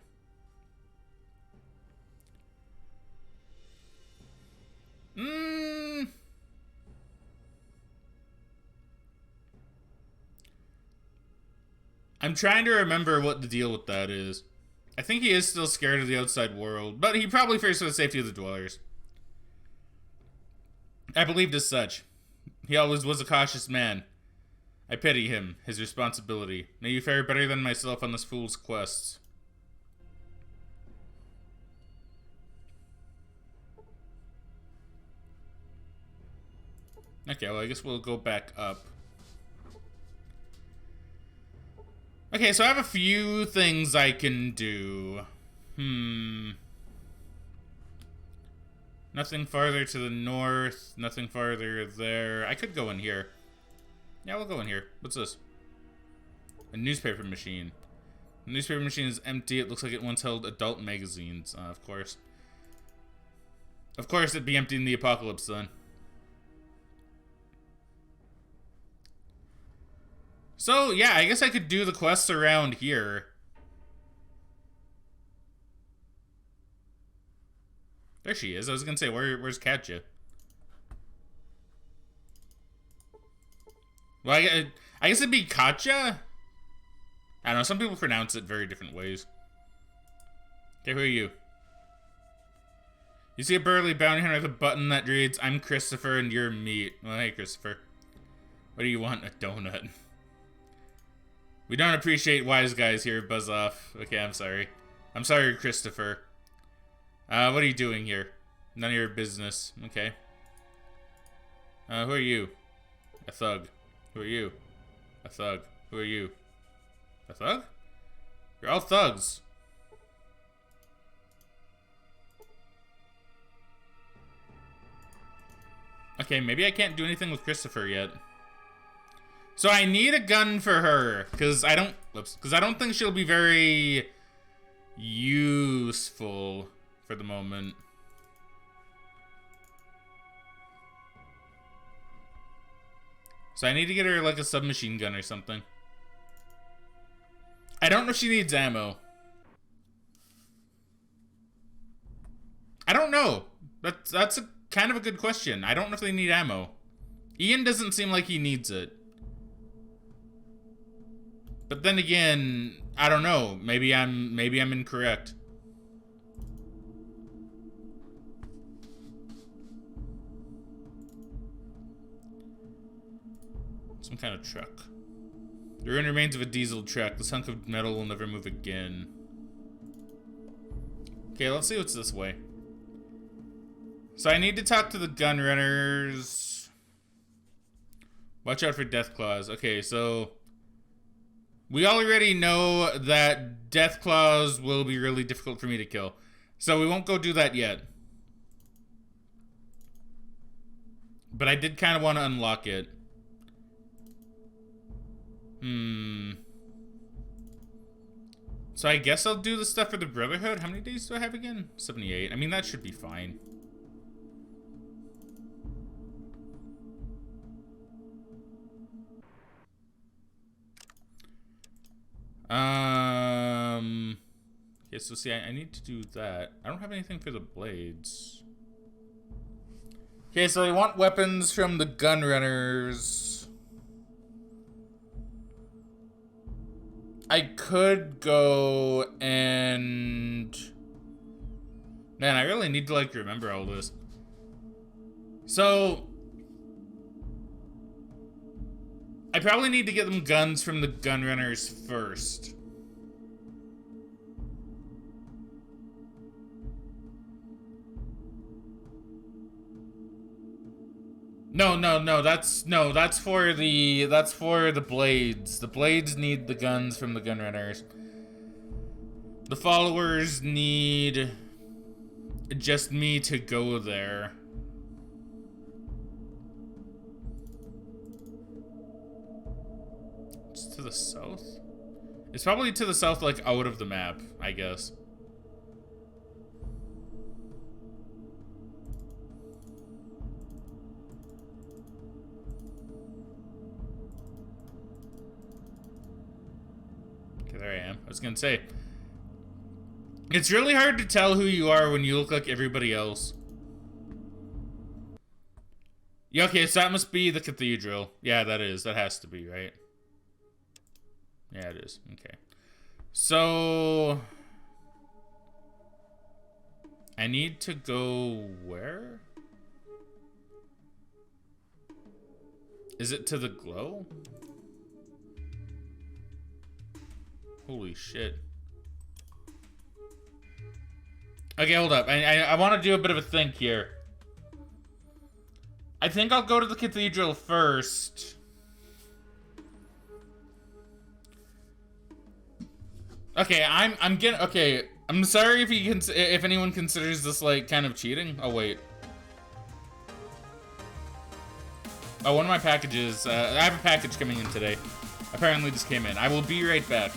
I'm trying to remember what the deal with that is. I think he is still scared of the outside world, but he probably fears for the safety of the dwellers. I believed as such. He always was a cautious man. I pity him, his responsibility. May you fare better than myself on this fool's quests. Okay, well, I guess we'll go back up. Okay, so I have a few things I can do. Nothing farther to the north, nothing farther there. I could go in here. Yeah, we'll go in here. What's this? A newspaper machine. The newspaper machine is empty. It looks like it once held adult magazines. Of course. Of course it'd be empty in the apocalypse then. So, yeah, I guess I could do the quests around here. There she is. I was gonna say, where's Katja? Well, I guess it'd be Katja? I don't know, some people pronounce it very different ways. Okay, who are you? You see a burly bounty hunter with a button that reads, I'm Christopher and you're meat. Well, hey, Christopher. What do you want? A donut. We don't appreciate wise guys here, buzz off. Okay, I'm sorry. I'm sorry, Christopher. What are you doing here? None of your business. Okay. Who are you? A thug. Who are you? A thug. Who are you? A thug? You're all thugs. Okay, maybe I can't do anything with Christopher yet. So I need a gun for her, because I don't think she'll be very useful for the moment. So I need to get her like a submachine gun or something. I don't know if she needs ammo. I don't know. That's a kind of a good question. I don't know if they need ammo. Ian doesn't seem like he needs it. But then again, I don't know. Maybe I'm incorrect. Some kind of truck. The ruined remains of a diesel truck. This hunk of metal will never move again. Okay, let's see what's this way. So I need to talk to the gun runners. Watch out for death claws. Okay, so we already know that death claws will be really difficult for me to kill. So we won't go do that yet. But I did kind of want to unlock it. So I guess I'll do the stuff for the Brotherhood. How many days do I have again? 78. I mean, that should be fine. Okay, so see, I need to do that. I don't have anything for the blades. Okay, so I want weapons from the gun runners. I could go and... Man, I really need to, like, remember all this. So I probably need to get them guns from the gun runners first. No, that's for the blades. The blades need the guns from the gun runners. The followers need just me to go there. It's to the south? It's probably to the south, like out of the map, I guess. There I am. I was gonna say, it's really hard to tell who you are when you look like everybody else. Yeah, okay, so that must be the Cathedral. Yeah, that is. That has to be, right? Yeah, it is. Okay. So... I need to go where? Is it to the glow? Holy shit. Okay, hold up. I want to do a bit of a think here. I think I'll go to the cathedral first. Okay, I'm getting... Okay, I'm sorry if anyone considers this, like, kind of cheating. Oh, wait. Oh, one of my packages... I have a package coming in today. Apparently just came in. I will be right back.